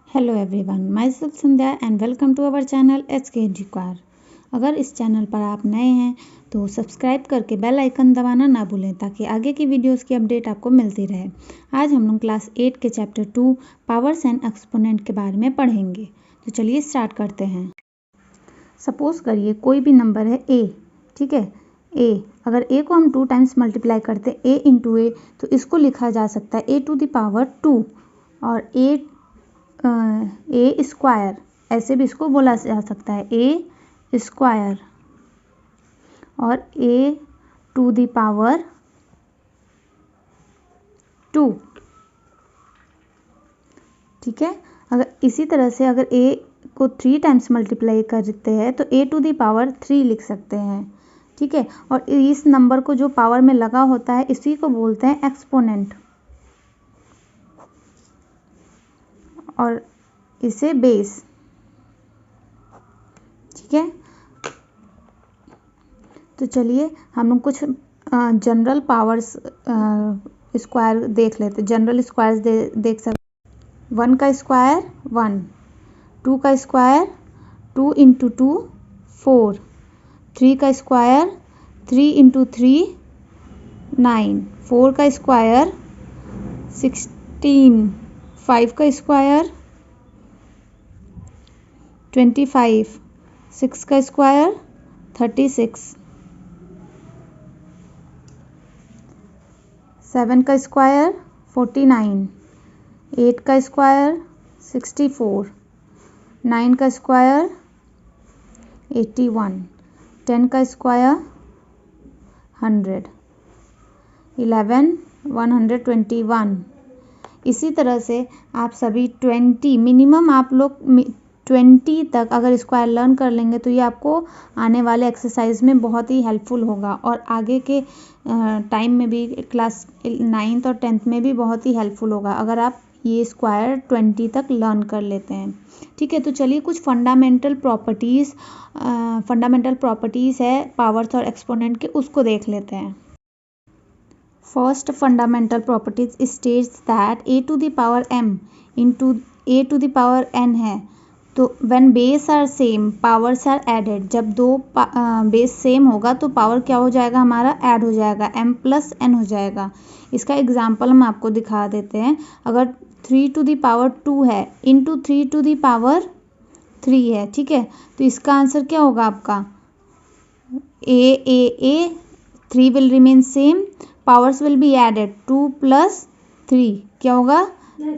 Hello everyone, myself Sandhya and welcome to our channel SK Educar। अगर इस channel पर आप नए हैं तो सब्सक्राइब करके बेल आइकन दबाना ना भूलें ताकि आगे की वीडियोस की अपडेट आपको मिलती रहे। आज हम लोग क्लास 8 के चैप्टर 2 पावर्स एंड एक्सपोनेंट के बारे में पढ़ेंगे। तो चलिए स्टार्ट करते हैं। सपोज करिए कोई भी नंबर है a, ठीक है। a अगर a को हम 2 टाइम्स मल्टीप्लाई करते हैं a इंटू ए, तो इसको लिखा जा सकता है a टू द पावर 2 और ए स्क्वायर, ऐसे भी इसको बोला जा सकता है ए स्क्वायर और ए टू द पावर 2, ठीक है। अगर इसी तरह से अगर ए को 3 टाइम्स मल्टीप्लाई करते हैं तो ए टू द पावर 3 लिख सकते हैं, ठीक है। और इस नंबर को जो पावर में लगा होता है इसी को बोलते हैं एक्सपोनेंट और इसे बेस, ठीक है। तो चलिए हम लोग कुछ जनरल पावर्स स्क्वायर देख लेते। जनरल स्क्वायर्स देख सकते। 1 का स्क्वायर 1, 2 का स्क्वायर 2 इंटू 2 4, 3 का स्क्वायर 3 इंटू 3 9, 4 का स्क्वायर 16, 5 का स्क्वायर 25, 6 का स्क्वायर 36, 7 का स्क्वायर 49, 8 का स्क्वायर 64, 9 का स्क्वायर 81, 10 का स्क्वायर 100, 11 121। इसी तरह से आप सभी 20 मिनिमम आप लोग 20 तक अगर स्क्वायर लर्न कर लेंगे तो ये आपको आने वाले एक्सरसाइज में बहुत ही हेल्पफुल होगा और आगे के टाइम में भी क्लास 9th और 10th में भी बहुत ही हेल्पफुल होगा अगर आप ये स्क्वायर 20 तक लर्न कर लेते हैं, ठीक है। तो चलिए कुछ फंडामेंटल प्रॉपर्टीज़ है पावर्स और एक्सपोनेंट के, उसको देख लेते हैं। First fundamental properties states that a to the power m into a to the power n है तो when base are same powers are added. जब दो बेस सेम होगा तो पावर क्या हो जाएगा, हमारा ऐड हो जाएगा, m प्लस n हो जाएगा। इसका एग्जाम्पल हम आपको दिखा देते हैं। अगर 3 टू द पावर 2 है इंटू 3 टू द पावर 3 है, ठीक है। तो इसका आंसर क्या होगा आपका a 3 will remain same, powers will be added 2 plus 3 क्या होगा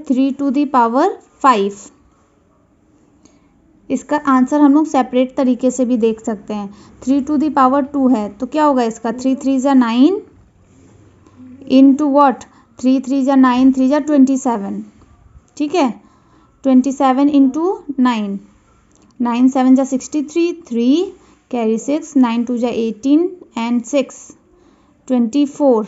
3 टू द पावर 5। इसका आंसर हम लोग सेपरेट तरीके से भी देख सकते हैं। 3 टू द पावर 2 है तो क्या होगा इसका 3 3 जा 9 इंटू वॉट 3 3 जा 9 3 जा 27, ठीक है। 27 इंटू 9, 9 7 जा 63, 3 कैरी 6, 9 2 जा 18 एंड 6 24,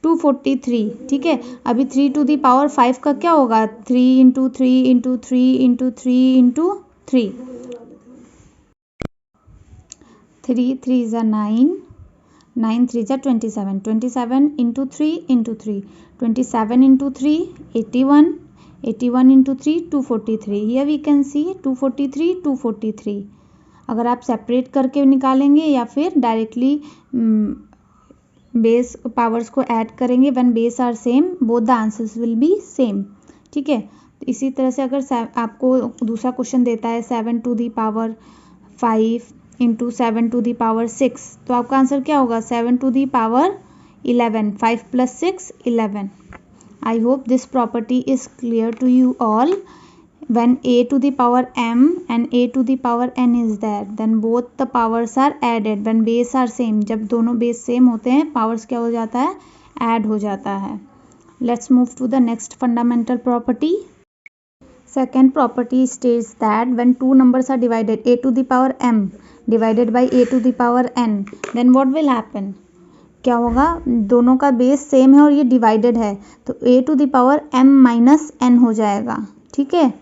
243, ठीक है। अभी 3 टू द पावर 5 का क्या होगा 3 इंटू 3 इंटू 3 इंटू 3 इंटू 3, 3 3 जा 9, 9 3 जा 27, 27 into 3 into 3, 27 into 3 81, 81 into 3 243। Here we can see 243 243। अगर आप सेपरेट करके निकालेंगे या फिर डायरेक्टली बेस पावर्स को ऐड करेंगे when base are same both the answers will be same, ठीक है। इसी तरह से अगर आपको दूसरा क्वेश्चन देता है 7 to the power 5 into 7 to the power 6 तो आपका आंसर क्या होगा 7 to the power 11, 5 plus 6 11। I hope this property is clear to you all. When a to the power m and a to the power n is there, then both the powers are added when base are same। जब दोनों base same होते हैं powers क्या हो जाता है add हो जाता है। Let's move to the next fundamental property. Second property states that when two numbers are divided, a to the power m divided by a to the power n, then what will happen? क्या होगा दोनों का base same है और ये divided है तो a to the power m minus n हो जाएगा, ठीक है।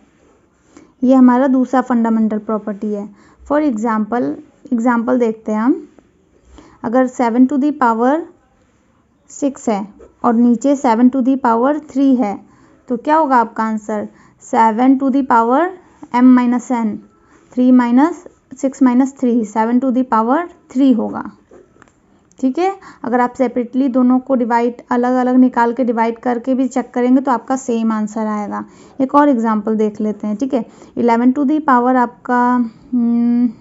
ये हमारा दूसरा फंडामेंटल प्रॉपर्टी है। फॉर एग्जाम्पल देखते हैं हम। अगर 7 टू द पावर 6 है और नीचे 7 टू दी पावर 3 है तो क्या होगा आपका answer 7 to the power m minus n, 3 minus 6 minus 3, 7 to the power 3 होगा। ठीक है, अगर आप सेपरेटली दोनों को डिवाइड अलग अलग निकाल के डिवाइड करके भी चेक करेंगे तो आपका सेम आंसर आएगा। एक और एग्जांपल देख लेते हैं। ठीक है, 11 टू दी पावर आपका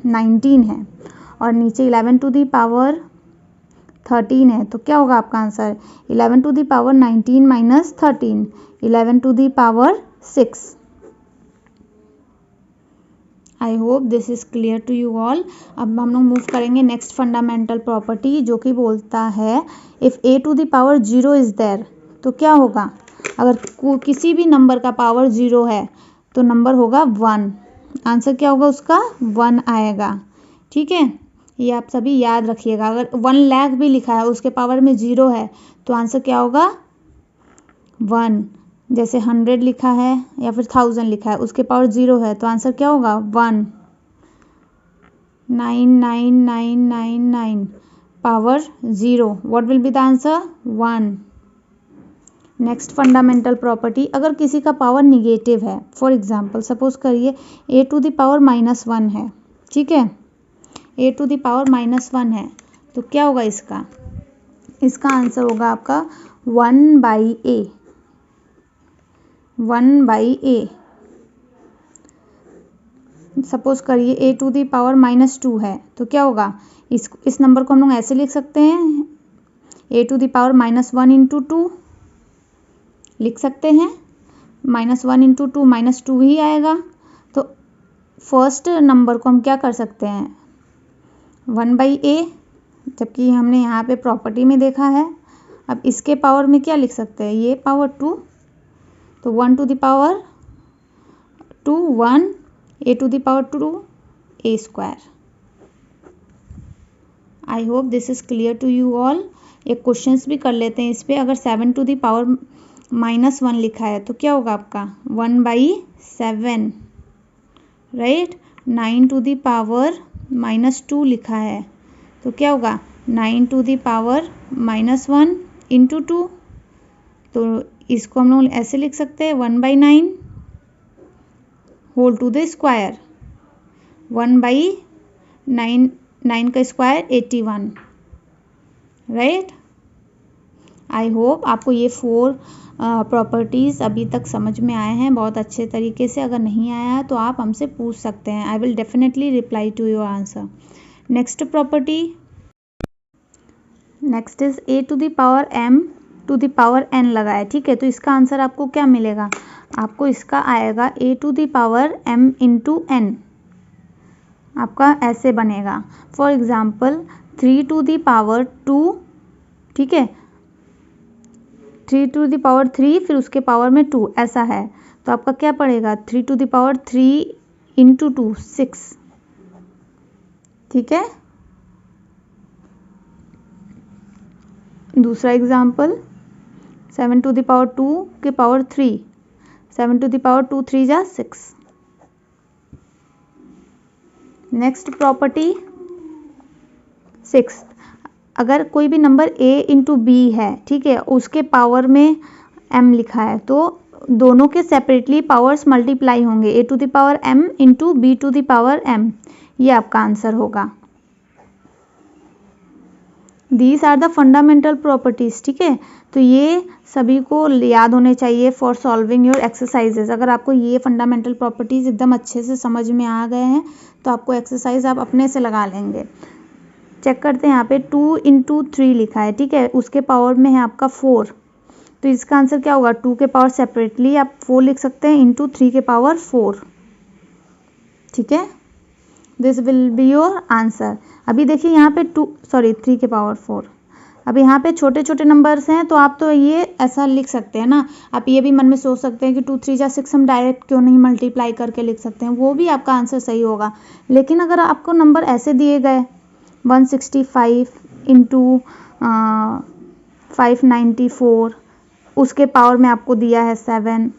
19 है और नीचे 11 टू दी पावर 13 है, तो क्या होगा आपका आंसर? 11 to the power 19 minus 13, 11 to the power 6। I hope this is clear to you all. अब हम लोग मूव करेंगे नेक्स्ट फंडामेंटल प्रॉपर्टी, जो कि बोलता है if a to the power 0 is there, तो क्या होगा? अगर किसी भी नंबर का पावर 0 है तो नंबर होगा 1। आंसर क्या होगा उसका? 1 आएगा। ठीक है, ये आप सभी याद रखिएगा। अगर 1 लाख भी लिखा है उसके पावर में 0 है तो आंसर क्या होगा? 1। जैसे 100 लिखा है या फिर 1000 लिखा है, उसके पावर 0 है तो आंसर क्या होगा? 1। 99999 power 0, what will be the answer? 1। Next fundamental property, अगर किसी का पावर निगेटिव है, फॉर एग्जांपल सपोज करिए a टू द पावर -1 है। ठीक है, a टू द पावर -1 है, तो क्या होगा इसका? इसका आंसर होगा आपका 1/a, 1/a। सपोज करिए a टू दी पावर -2 है, तो क्या होगा? इस नंबर को हम लोग ऐसे लिख सकते हैं, a to the power -1 into 2 लिख सकते हैं। -1 इंटू 2 -2 ही आएगा। तो फर्स्ट नंबर को हम क्या कर सकते हैं? 1/a, जबकि हमने यहाँ पे प्रॉपर्टी में देखा है। अब इसके पावर में क्या लिख सकते हैं? ये पावर 2, तो 1 to the power 2 1, a to the power 2 a square. I hope this is clear to you all. एक क्वेश्चंस भी कर लेते हैं इस पे। अगर 7 टू द पावर -1 लिखा है तो क्या होगा आपका? 1/7, राइट। 9 टू द पावर -2 लिखा है तो क्या होगा? 9 टू द पावर -1 इंटू 2, तो इसको हम लोग ऐसे लिख सकते हैं 1/9 होल टू द स्क्वायर। 1/9, 9 का स्क्वायर 81, राइट। आई होप आपको ये 4 प्रॉपर्टीज़ अभी तक समझ में आए हैं बहुत अच्छे तरीके से। अगर नहीं आया है तो आप हमसे पूछ सकते हैं, I will definitely reply to your answer. Next property, next is a to the power m to the power n लगा है। ठीक है, तो इसका आंसर आपको क्या मिलेगा? आपको इसका आएगा a to the power m into n। आपका ऐसे बनेगा। For example 3 to the power 2, ठीक है, 3 टू द पावर 3 फिर उसके पावर में 2 ऐसा है, तो आपका क्या पड़ेगा? 3 टू द पावर 3 इंटू 2 6। ठीक है, दूसरा एग्जाम्पल 7 टू द पावर 2 के पावर 3, 7 टू द पावर 2 3 जा 6। नेक्स्ट प्रॉपर्टी 6, अगर कोई भी नंबर a इंटू बी है, ठीक है, उसके पावर में m लिखा है, तो दोनों के सेपरेटली पावर्स मल्टीप्लाई होंगे, a to the power m into b to the power m। ये आपका आंसर होगा। These are the fundamental properties. ठीक है, तो ये सभी को याद होने चाहिए फॉर सॉल्विंग योर एक्सरसाइजेज। अगर आपको ये फंडामेंटल प्रॉपर्टीज एकदम अच्छे से समझ में आ गए हैं तो आपको एक्सरसाइज आप अपने से लगा लेंगे। चेक करते हैं, यहाँ पे 2 इंटू 3 लिखा है, ठीक है, उसके पावर में है आपका 4, तो इसका आंसर क्या होगा? 2 के पावर सेपरेटली आप 4 लिख सकते हैं इंटू 3 के पावर 4। ठीक है, this will be your answer. अभी देखिए यहाँ पे 3 के पावर 4। अब यहाँ पे छोटे छोटे नंबर्स हैं तो आप तो ये ऐसा लिख सकते हैं ना। आप ये भी मन में सोच सकते हैं कि 2 3 जा 6 हम डायरेक्ट क्यों नहीं मल्टीप्लाई करके लिख सकते हैं, वो भी आपका आंसर सही होगा। लेकिन अगर आपको नंबर ऐसे दिए गए 165 इंटू 594, उसके पावर में आपको दिया है 7,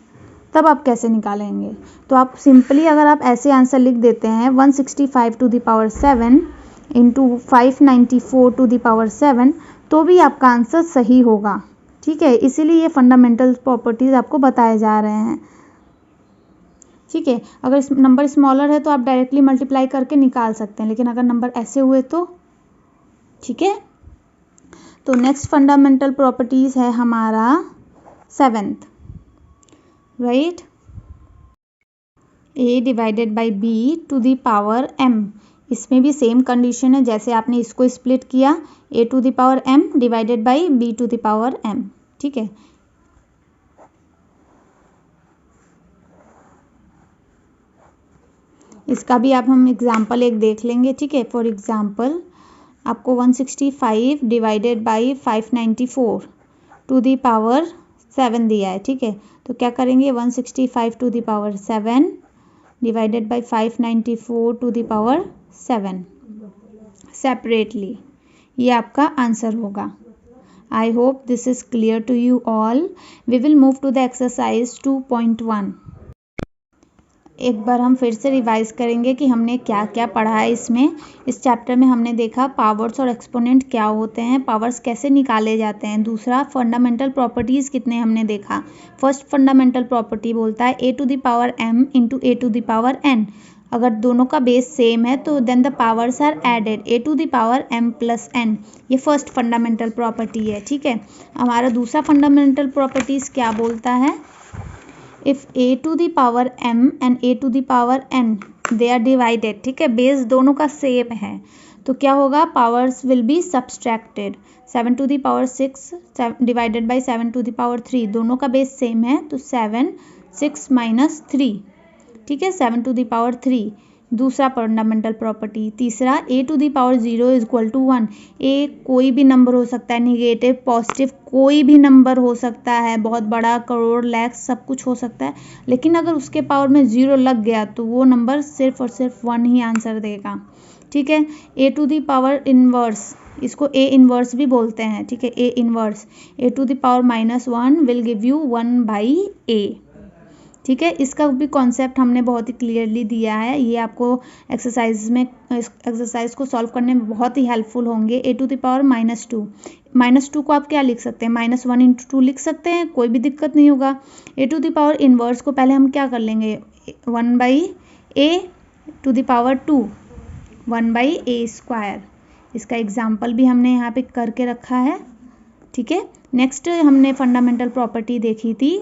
तब आप कैसे निकालेंगे? तो आप सिंपली अगर आप ऐसे आंसर लिख देते हैं 165 to the power 7 into 594 to the power 7, तो भी आपका आंसर सही होगा। ठीक है, इसीलिए ये फंडामेंटल प्रॉपर्टीज आपको बताए जा रहे हैं। ठीक है। अगर नंबर स्मॉलर है तो आप डायरेक्टली मल्टीप्लाई करके निकाल सकते हैं, लेकिन अगर नंबर ऐसे हुए तो, ठीक है। तो नेक्स्ट फंडामेंटल प्रॉपर्टीज है हमारा 7th, right. a divided by b to the power m, इसमें भी सेम कंडीशन है जैसे आपने इसको स्प्लिट किया, a to the power m divided by b to the power m, ठीक है। इसका भी आप हम एग्जाम्पल एक देख लेंगे, ठीक है। फॉर एग्जाम्पल आपको 165 divided by 594 to the power 7 दिया है, ठीक है। तो क्या करेंगे, 165 to the power 7 divided by 594 to the power 7 separately, ये आपका आंसर होगा। I hope this is clear to you all. We will move to the exercise 2.1। एक बार हम फिर से रिवाइज करेंगे कि हमने क्या क्या पढ़ा है इसमें। इस चैप्टर में हमने देखा पावर्स और एक्सपोनेंट क्या होते हैं, पावर्स कैसे निकाले जाते हैं। दूसरा, फंडामेंटल प्रॉपर्टीज़ कितने हमने देखा। फर्स्ट फंडामेंटल प्रॉपर्टी बोलता है a to the power m into a to the power n। अगर दोनों का बेस सेम है तो then the powers are added, a to the power m plus n। ये फर्स्ट फंडामेंटल प्रॉपर्टी है, ठीक है। हमारा दूसरा फंडामेंटल प्रॉपर्टीज़ क्या बोलता है, if a to the power m and a to the power n they are divided, ठीक है, बेस दोनों का सेम है तो क्या होगा, powers will be subtracted. 7 to the power 6 divided by 7 to the power 3, दोनों का बेस सेम है तो 7 6 माइनस 3, ठीक है, 7 टू द पावर 3। दूसरा फंडामेंटल प्रॉपर्टी। तीसरा, a to the power 0 is equal to 1। a कोई भी नंबर हो सकता है, निगेटिव पॉजिटिव कोई भी नंबर हो सकता है, बहुत बड़ा, करोड़, लाख, सब कुछ हो सकता है, लेकिन अगर उसके पावर में 0 लग गया तो वो नंबर सिर्फ और सिर्फ 1 ही आंसर देगा, ठीक है। a to the power inverse, इसको a इनवर्स भी बोलते हैं, ठीक है, a inverse, a to the power -1 will give you 1 by a, ठीक है। इसका भी कॉन्सेप्ट हमने बहुत ही क्लियरली दिया है, ये आपको एक्सरसाइज को सॉल्व करने में बहुत ही हेल्पफुल होंगे। a टू द पावर -2 को आप क्या लिख सकते हैं, -1 इंटू 2 लिख सकते हैं, कोई भी दिक्कत नहीं होगा। a to the power inverse को पहले हम क्या कर लेंगे, 1 by a to the power 2, 1 by a square. इसका एग्जाम्पल भी हमने यहाँ पे करके रखा है, ठीक है। नेक्स्ट हमने फंडामेंटल प्रॉपर्टी देखी थी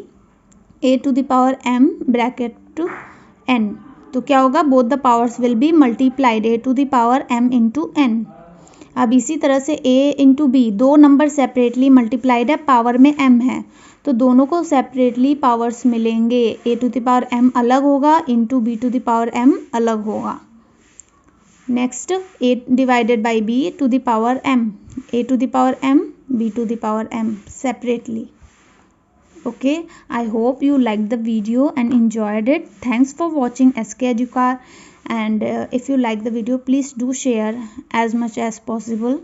a to the power m bracket to n, तो क्या होगा, both the powers will be multiplied, a to the power m into n। अब इसी तरह से a इंटू b, दो नंबर सेपरेटली मल्टीप्लाइड है, पावर में m है, तो दोनों को सेपरेटली पावर्स मिलेंगे, a to the power m अलग होगा into b to the power m अलग होगा। Next, a divided by b to the power m, a to the power m b to the power m separately. Okay, I hope you liked the video and enjoyed it. Thanks for watching SK Educar, and if you like the video, please do share as much as possible.